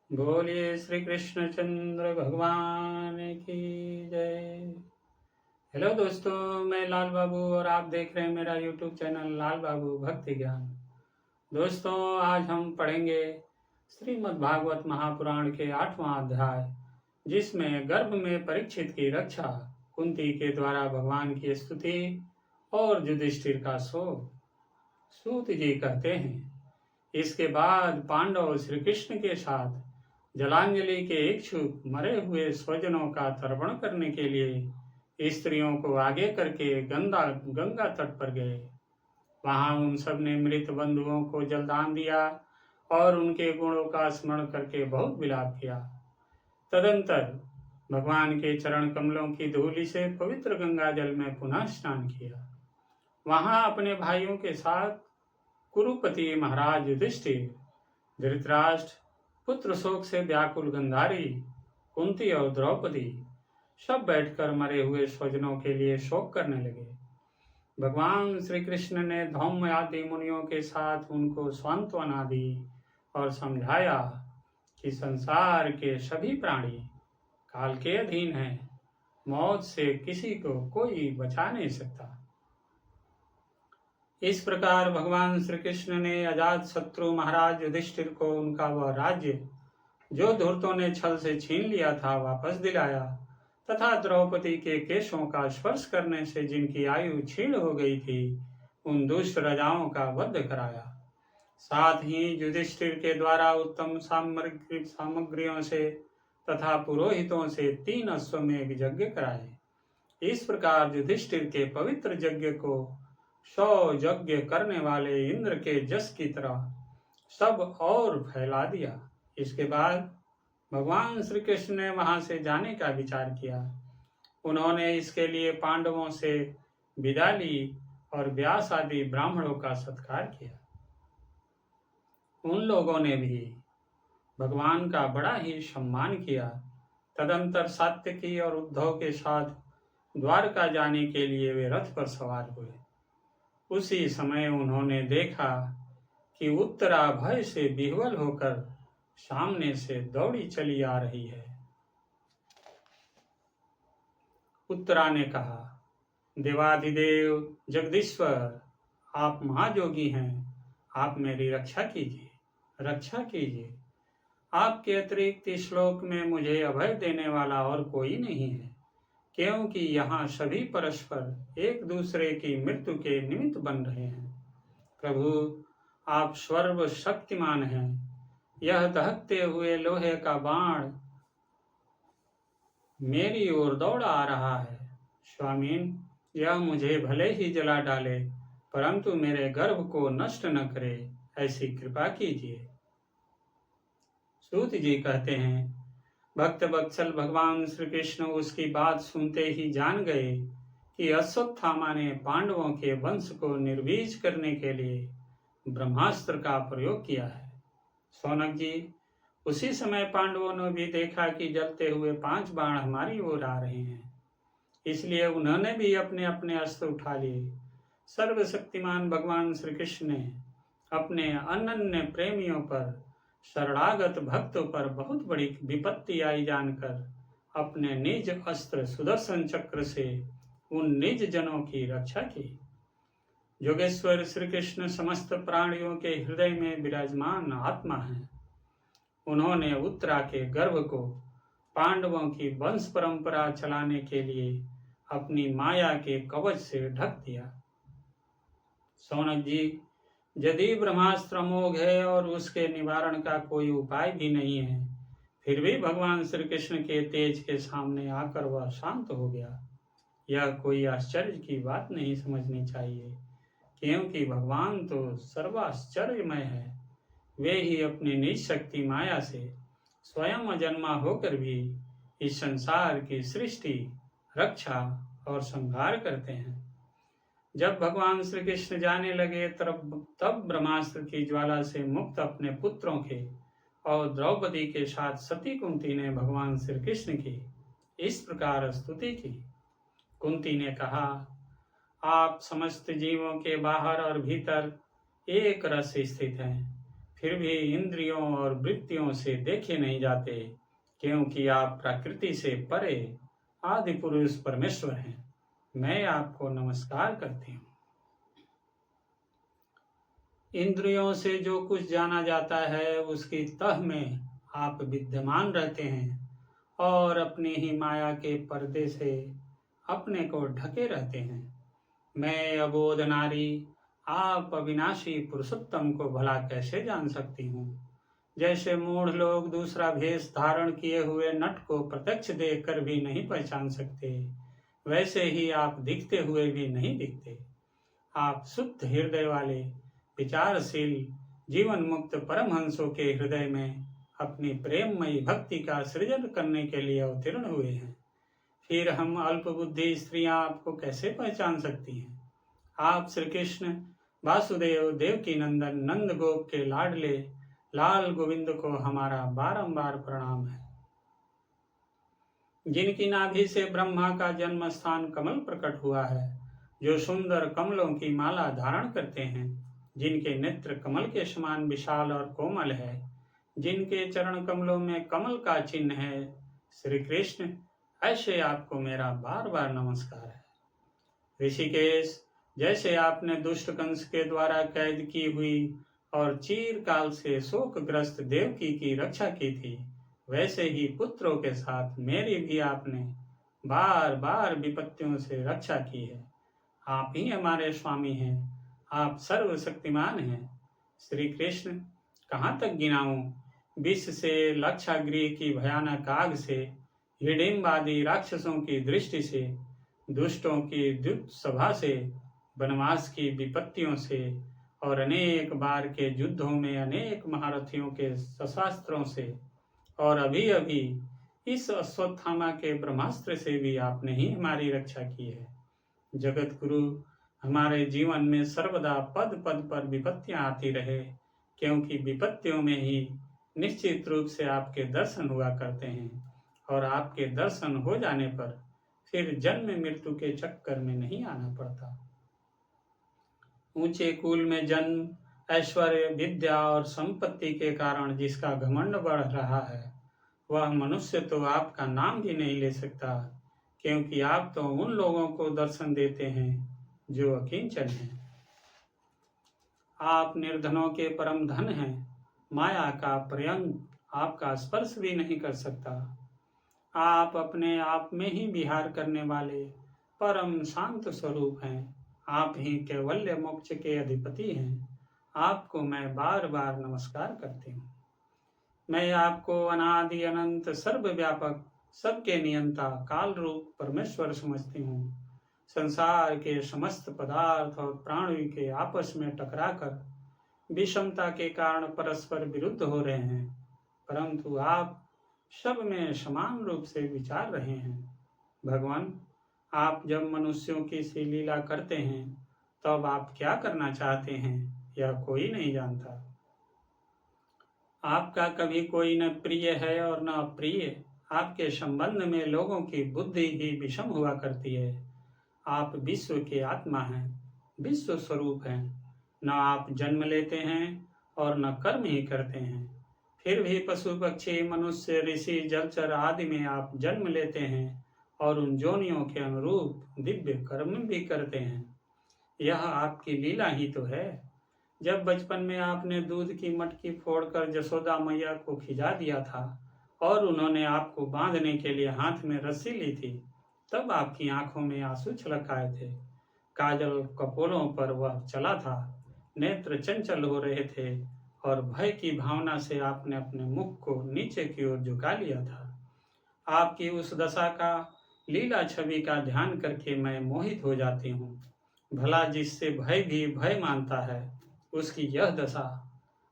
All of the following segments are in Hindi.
बोलिए श्री कृष्णचंद्र भगवान की जय। हेलो दोस्तों, मैं लाल बाबू और आप देख रहे हैं मेरा यूट्यूब चैनल लाल बाबू भक्ति ज्ञान। दोस्तों, आज हम पढ़ेंगे श्रीमद् भागवत महापुराण के 8वां अध्याय, जिसमें गर्भ में परीक्षित की रक्षा, कुंती के द्वारा भगवान की स्तुति और युधिष्ठिर का शोक। सूत जी कहते हैं, इसके बाद पांडव श्री कृष्ण के साथ जलांजलि के इच्छुक मरे हुए स्वजनों का तर्पण करने के लिए स्त्रियों को आगे करके गंगा तट पर गए। वहां उन सब ने मृत बंधुओं को जलदान दिया और उनके गुणों का स्मरण करके बहुत विलाप किया। तदंतर भगवान के चरण कमलों की धूलि से पवित्र गंगा जल में पुनः स्नान किया। वहां अपने भाइयों के साथ कुरुपति महाराज युधिष्ठिर, धृतराष्ट्र, पुत्र शोक से व्याकुल गंधारी, कुंती और द्रौपदी सब बैठकर मरे हुए स्वजनों के लिए शोक करने लगे। भगवान श्री कृष्ण ने धौम्य आदि मुनियों के साथ उनको सांत्वना दी और समझाया कि संसार के सभी प्राणी काल के अधीन हैं, मौत से किसी को कोई बचा नहीं सकता। इस प्रकार भगवान श्री कृष्ण ने अजात शत्रु महाराज युधिष्ठिर को उनका वह राज्य जो धूर्तों ने छल से छीन लिया था वापस दिलाया, तथा द्रौपदी के केशों का स्पर्श करने से जिनकी आयु क्षीण हो गई थी उन दुष्ट राजाओं का वध कराया। साथ ही युधिष्ठिर के द्वारा उत्तम सामग्रियों से तथा पुरोहितों से 3 अश्वमेध यज्ञ कराए। इस प्रकार युधिष्ठिर के पवित्र यज्ञ को 100 यज्ञ करने वाले इंद्र के जस की तरह सब और फैला दिया। इसके बाद भगवान श्री कृष्ण ने वहां से जाने का विचार किया। उन्होंने इसके लिए पांडवों से विदा ली और व्यास आदि ब्राह्मणों का सत्कार किया। उन लोगों ने भी भगवान का बड़ा ही सम्मान किया। तदंतर सात्यकी और उद्धव के साथ द्वारका जाने के लिए वे रथ पर सवार हुए। उसी समय उन्होंने देखा कि उत्तरा भय से विह्वल होकर सामने से दौड़ी चली आ रही है। उत्तरा ने कहा, देवाधिदेव जगदीश्वर, आप महायोगी हैं, आप मेरी रक्षा कीजिए, रक्षा कीजिए। आपके अतिरिक्त इस श्लोक में मुझे अभय देने वाला और कोई नहीं है, क्योंकि यहाँ सभी परस्पर एक दूसरे की मृत्यु के निमित्त बन रहे हैं। प्रभु, आप सर्वशक्तिमान हैं। यह दहकते हुए लोहे का बाण मेरी ओर दौड़ा आ रहा है। स्वामीन, यह मुझे भले ही जला डाले, परंतु मेरे गर्भ को नष्ट न करे, ऐसी कृपा कीजिए। सूत जी कहते हैं, भक्त वत्सल भगवान श्री कृष्ण उसकी बात सुनते ही जान गए कि अश्वत्थामा ने पांडवों के वंश को निर्वीज करने के लिए ब्रह्मास्त्र का प्रयोग किया है। सौनक जी, उसी समय पांडवों ने भी देखा कि जलते हुए 5 बाण हमारी ओर आ रहे हैं, इसलिए उन्होंने भी अपने अपने अस्त्र उठा लिए। सर्वशक्तिमान भगवान श्री कृष्ण ने अपने अनन्य प्रेमियों पर, शरणागत भक्तों पर बहुत बड़ी विपत्ति आई जानकर अपने निज अस्त्र सुदर्शन चक्र से उन निज जनों की रक्षा की। योगेश्वर श्री कृष्ण समस्त प्राणियों के हृदय में विराजमान आत्मा है। उन्होंने उत्तरा के गर्भ को पांडवों की वंश परंपरा चलाने के लिए अपनी माया के कवच से ढक दिया। सौनक जी, यदि ब्रह्मास्त्र अमोघ है और उसके निवारण का कोई उपाय भी नहीं है, फिर भी भगवान श्री कृष्ण के तेज के सामने आकर वह शांत हो गया। यह कोई आश्चर्य की बात नहीं समझनी चाहिए, क्योंकि भगवान तो सर्वाश्चर्यमय है। वे ही अपनी निज शक्ति माया से स्वयं अजन्मा होकर भी इस संसार की सृष्टि, रक्षा और संहार करते हैं। जब भगवान श्री कृष्ण जाने लगे तब ब्रह्मास्त्र की ज्वाला से मुक्त अपने पुत्रों के और द्रौपदी के साथ सती कुंती ने भगवान श्री कृष्ण की इस प्रकार स्तुति की। कुंती ने कहा, आप समस्त जीवों के बाहर और भीतर एक रस स्थित हैं, फिर भी इंद्रियों और वृत्तियों से देखे नहीं जाते, क्योंकि आप प्रकृति से परे आदि पुरुष परमेश्वर हैं। मैं आपको नमस्कार करती हूँ। इंद्रियों से जो कुछ जाना जाता है उसकी तह में आप विद्यमान रहते हैं और अपनी ही माया के पर्दे से अपने को ढके रहते हैं। मैं अबोध नारी आप अविनाशी पुरुषोत्तम को भला कैसे जान सकती हूँ। जैसे मूढ़ लोग दूसरा भेष धारण किए हुए नट को प्रत्यक्ष देखकर भी नहीं पहचान सकते, वैसे ही आप दिखते हुए भी नहीं दिखते। आप शुद्ध हृदय वाले विचारशील जीवन मुक्त परमहंसों के हृदय में अपनी प्रेममयी भक्ति का सृजन करने के लिए अवतीर्ण हुए हैं। फिर हम अल्प बुद्धि स्त्रियां आपको कैसे पहचान सकती हैं। आप श्री कृष्ण वासुदेव देवकी नंदन नंद गोप के लाडले लाल गोविंद को हमारा बारंबार प्रणाम है। जिनकी नाभि से ब्रह्मा का जन्म स्थान कमल प्रकट हुआ है, जो सुंदर कमलों की माला धारण करते हैं, जिनके नेत्र कमल के समान विशाल और कोमल है, जिनके चरण कमलों में कमल का चिन्ह है, श्री कृष्ण, ऐसे आपको मेरा बार बार नमस्कार है। ऋषिकेश, जैसे आपने दुष्ट कंस के द्वारा कैद की हुई और चीरकाल से शोकग्रस्त देवकी की रक्षा की थी, वैसे ही पुत्रों के साथ मेरी भी आपने बार बार विपत्तियों से रक्षा की है। आप ही हमारे स्वामी हैं, आप सर्वशक्तिमान हैं। श्री कृष्ण, कहाँ तक गिनाऊं। विष से, लक्षागृह की भयानक आग से, हिडिम्बादि राक्षसों की दृष्टि से, दुष्टों की द्युत सभा से, वनवास की विपत्तियों से और अनेक बार के युद्धों में अनेक महारथियों के शस्त्रों से और अभी अभी इस अश्वत्थामा के ब्रह्मास्त्र से भी आपने ही हमारी रक्षा की है। जगत गुरु, हमारे जीवन में सर्वदा पद पद पर विपत्तियां आती रहे, क्योंकि विपत्तियों में ही निश्चित रूप से आपके दर्शन हुआ करते हैं और आपके दर्शन हो जाने पर फिर जन्म मृत्यु के चक्कर में नहीं आना पड़ता। ऊंचे कुल में जन्म, ऐश्वर्य, विद्या और संपत्ति के कारण जिसका घमंड बढ़ रहा है, वह मनुष्य तो आपका नाम भी नहीं ले सकता, क्योंकि आप तो उन लोगों को दर्शन देते हैं जो अकिंचन हैं। आप निर्धनों के परम धन हैं। माया का पर्यंत आपका स्पर्श भी नहीं कर सकता। आप अपने आप में ही विहार करने वाले परम शांत स्वरूप हैं। आप ही कैवल्य मोक्ष के अधिपति हैं। आपको मैं बार बार नमस्कार करती हूँ। मैं आपको अनादि अनंत सर्वव्यापक सबके नियंता काल रूप परमेश्वर समझती हूँ। संसार के समस्त पदार्थ और प्राणी के आपस में टकराकर विषमता के कारण परस्पर विरुद्ध हो रहे हैं, परंतु आप सब में समान रूप से विचार रहे हैं। भगवान, आप जब मनुष्यों की सी लीला करते हैं तब आप क्या करना चाहते हैं यह कोई नहीं जानता। आपका कभी कोई न प्रिय है और न अप्रिय। आपके संबंध में लोगों की बुद्धि ही विषम हुआ करती है। आप विश्व के आत्मा हैं, विश्व स्वरूप हैं। न आप जन्म लेते हैं और न कर्म ही करते हैं, फिर भी पशु पक्षी मनुष्य ऋषि जलचर आदि में आप जन्म लेते हैं और उन जोनियों के अनुरूप दिव्य कर्म भी करते हैं। यह आपकी लीला ही तो है। जब बचपन में आपने दूध की मटकी फोड़कर जसोदा मैया को खिजा दिया था और उन्होंने आपको बांधने के लिए हाथ में रस्सी ली थी, तब आपकी आंखों में आंसू छलक आए थे। काजल कपोलों पर वह चला था, नेत्र चंचल हो रहे थे और भय की भावना से आपने अपने मुख को नीचे की ओर झुका लिया था। आपकी उस दशा का, लीला छवि का ध्यान करके मैं मोहित हो जाती हूँ। भला जिससे भय भी भय मानता है, उसकी यह दशा।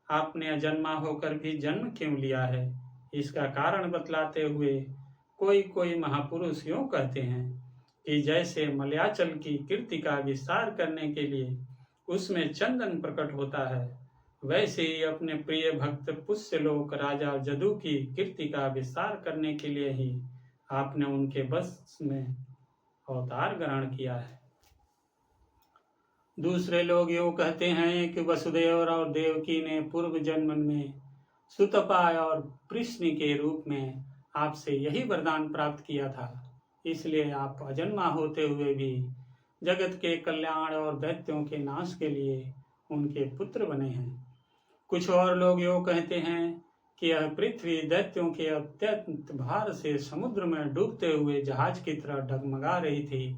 आपने अजन्मा होकर भी जन्म क्यों लिया है, इसका कारण बतलाते हुए कोई कोई महापुरुष यूँ कहते हैं कि जैसे मलयाचल की कीर्ति का विस्तार करने के लिए उसमें चंदन प्रकट होता है, वैसे ही अपने प्रिय भक्त पुष्यलोक राजा जदु की कीर्ति का विस्तार करने के लिए ही आपने उनके बस में अवतार ग्रहण किया है। दूसरे लोग यूँ कहते हैं कि वसुदेव और देवकी ने पूर्व जन्म में सुतपा और कृष्ण के रूप में आपसे यही वरदान प्राप्त किया था, इसलिए आप अजन्मा होते हुए भी जगत के कल्याण और दैत्यों के नाश के लिए उनके पुत्र बने हैं। कुछ और लोग यूँ कहते हैं कि यह पृथ्वी दैत्यों के अत्यंत भार से समुद्र में डूबते हुए जहाज की तरह डगमगा रही थी,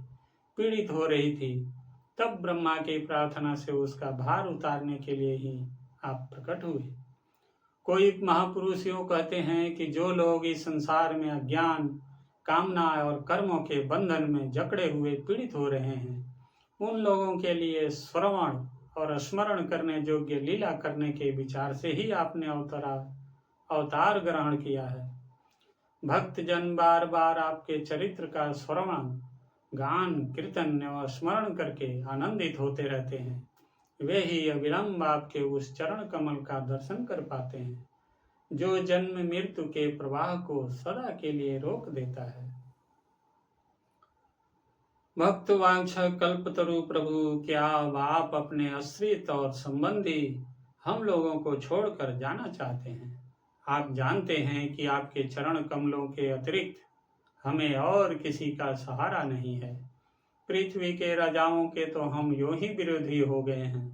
पीड़ित हो रही थी। तब ब्रह्मा की प्रार्थना से उसका भार उतारने के लिए ही आप प्रकट हुए। कोई महापुरुष यूँ कहते हैं कि जो लोग इस संसार में अज्ञान, कामना और कर्मों के बंधन में जकड़े हुए पीड़ित हो रहे हैं, उन लोगों के लिए श्रवण और स्मरण करने योग्य लीला करने के विचार से ही आपने अवतार ग्रहण किया है। भक्त जन बार बार आपके चरित्र का श्रवण, गान, कीर्तन और स्मरण करके आनंदित होते रहते हैं। वे ही अविलंब आपके उस चरण कमल का दर्शन कर पाते हैं, जो जन्म मृत्यु के प्रवाह को सदा के लिए रोक देता है। भक्त वांछा कल्पतरु प्रभु, क्या आप अपने आश्रित और संबंधी हम लोगों को छोड़कर जाना चाहते हैं? आप जानते हैं कि आपके चरण कमलों के अतिरिक्त हमें और किसी का सहारा नहीं है। पृथ्वी के राजाओं के तो हम यूं ही विरोधी हो गए हैं।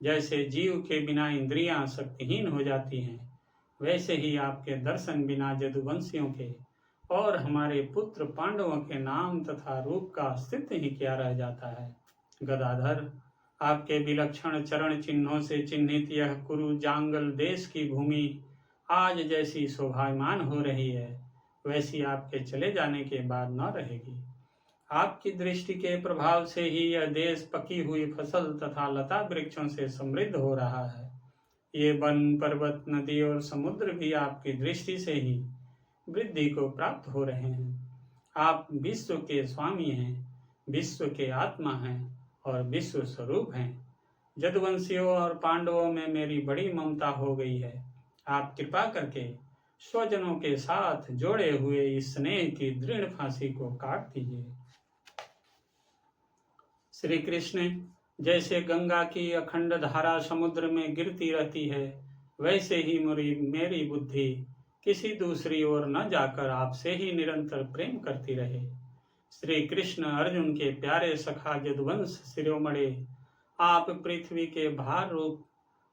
जैसे जीव के बिना इंद्रियां शक्तिहीन हो जाती हैं, वैसे ही आपके दर्शन बिना यदुवंशियों के और हमारे पुत्र पांडवों के नाम तथा रूप का अस्तित्व ही क्या रह जाता है। गदाधर, आपके विलक्षण चरण चिन्हों से चिन्हित यह कुरु जांगल देश की भूमि आज जैसी शोभायमान हो रही है, वैसी आपके चले जाने के बाद न रहेगी। आपकी दृष्टि के प्रभाव से ही यह देश पकी हुई फसल तथा लता वृक्षों से समृद्ध हो रहा है। ये वन, पर्वत, नदी और समुद्र भी आपकी दृष्टि से ही वृद्धि को प्राप्त हो रहे हैं। आप विश्व के स्वामी हैं, विश्व के आत्मा हैं और विश्व स्वरूप हैं। यदुवंशियों और पांडवों में मेरी बड़ी ममता हो गई है। आप कृपा करके स्वजनों के साथ जोड़े हुए इस स्नेह की दृढ़ फांसी को काट दीजिए। श्री कृष्ण, जैसे गंगा की अखंड धारा समुद्र में गिरती रहती है, वैसे ही मेरी बुद्धि किसी दूसरी ओर न जाकर आपसे ही निरंतर प्रेम करती रहे। श्री कृष्ण अर्जुन के प्यारे सखा यदुवंश शिरोमणि, आप पृथ्वी के भार रूप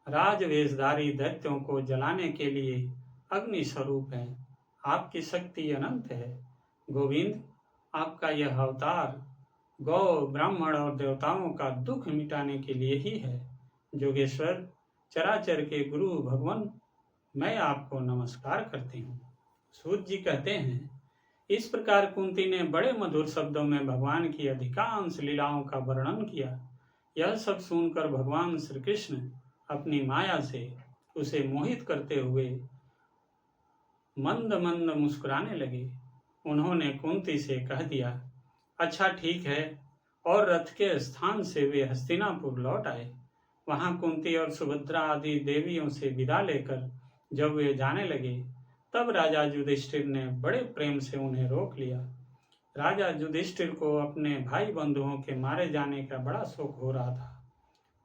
राजवेशधारी दैत्यों को जलाने के लिए अग्नि स्वरूप हैं। आपकी शक्ति अनंत है। गोविंद, आपका यह अवतार गौ, ब्राह्मण और देवताओं का दुख मिटाने के लिए ही है। जोगेश्वर, चराचर के गुरु भगवान, मैं आपको नमस्कार करती हूँ। सूत जी कहते हैं, इस प्रकार कुंती ने बड़े मधुर शब्दों में भगवान की अधिकांश लीलाओं का वर्णन किया। यह सब सुनकर भगवान श्री कृष्ण अपनी माया से उसे मोहित करते हुए मंद मंद मुस्कुराने लगे। उन्होंने कुंती से कह दिया, अच्छा ठीक है। और रथ के स्थान से वे हस्तिनापुर लौट आए। वहां कुंती और सुभद्रा आदि देवियों से विदा लेकर जब वे जाने लगे, तब राजा युधिष्ठिर ने बड़े प्रेम से उन्हें रोक लिया। राजा युधिष्ठिर को अपने भाई बंधुओं के मारे जाने का बड़ा शोक हो रहा था।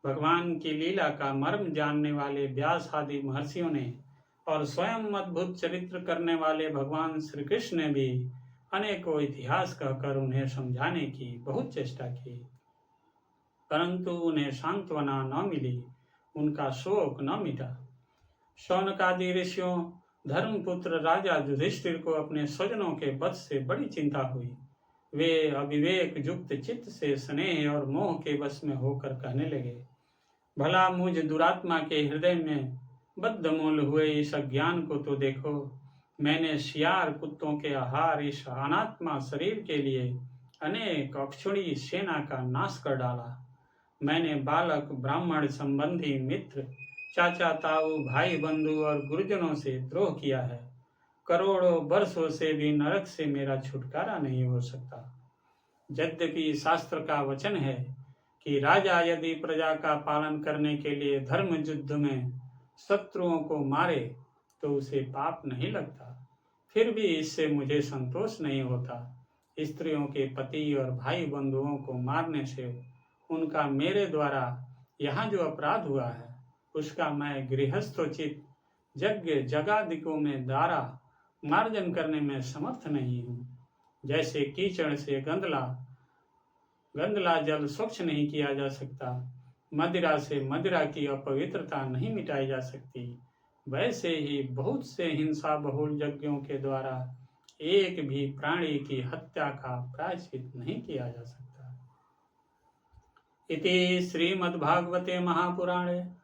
भगवान की लीला का मर्म जानने वाले व्यास आदि महर्षियों ने और स्वयं अद्भुत चरित्र करने वाले भगवान श्री कृष्ण ने भी अनेकों इतिहास कहकर उन्हें समझाने की बहुत चेष्टा की, परंतु उन्हें सांत्वना न मिली, उनका शोक न मिटा। शौनकादि ऋषियों, धर्मपुत्र राजा युधिष्ठिर को अपने स्वजनों के वध से बड़ी चिंता हुई। वे अविवेक युक्त चित्त से स्नेह और मोह के वश में होकर कहने लगे, भला मुझ दुरात्मा के हृदय में बद्धमूल हुए इस अज्ञान को तो देखो। मैंने शियार कुत्तों के आहार इस अनात्मा शरीर के लिए अनेक अक्षुणी सेना का नाश कर डाला। मैंने बालक, ब्राह्मण, संबंधी, मित्र, चाचा, ताऊ, भाई, बंधु और गुरुजनों से द्रोह किया है। करोड़ों वर्षों से भी नरक से मेरा छुटकारा नहीं हो सकता। यद्यपि शास्त्र का वचन है कि राजा यदि प्रजा का पालन करने के लिए धर्म युद्ध में शत्रुओं को मारे तो उसे पाप नहीं लगता, फिर भी इससे मुझे संतोष नहीं होता। स्त्रियों के पति और भाई बंधुओं को मारने से उनका मेरे द्वारा यहाँ जो अपराध हुआ है उसका मैं गृहस्थोचित यज्ञ जगादिकों में द्वारा मार्जन करने में समर्थ नहीं हूँ। जैसे कीचड़ से गंदला जल स्वच्छ नहीं किया जा सकता, मदिरा से मदिरा की अपवित्रता नहीं मिटाई जा सकती, वैसे ही बहुत से हिंसा बहुल यज्ञों के द्वारा एक भी प्राणी की हत्या का प्रायश्चित नहीं किया जा सकता। इति श्रीमद्भागवते महापुराणे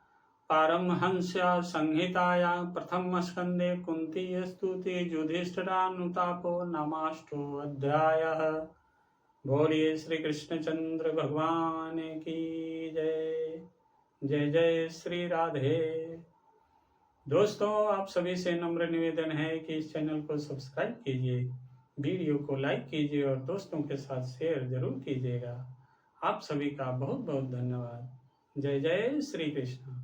पारमहंस्या संहितायां प्रथम स्कंदे कुंती स्तुति युधिष्ठिरानुतापो नामाष्टो अध्यायः। बोलिए श्री कृष्णचंद्र भगवान की जय। जय जय श्री राधे। दोस्तों, आप सभी से नम्र निवेदन है कि इस चैनल को सब्सक्राइब कीजिए, वीडियो को लाइक कीजिए और दोस्तों के साथ शेयर जरूर कीजिएगा। आप सभी का बहुत बहुत धन्यवाद। जय जय श्री कृष्ण।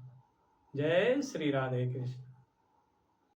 जय श्री राधे कृष्ण।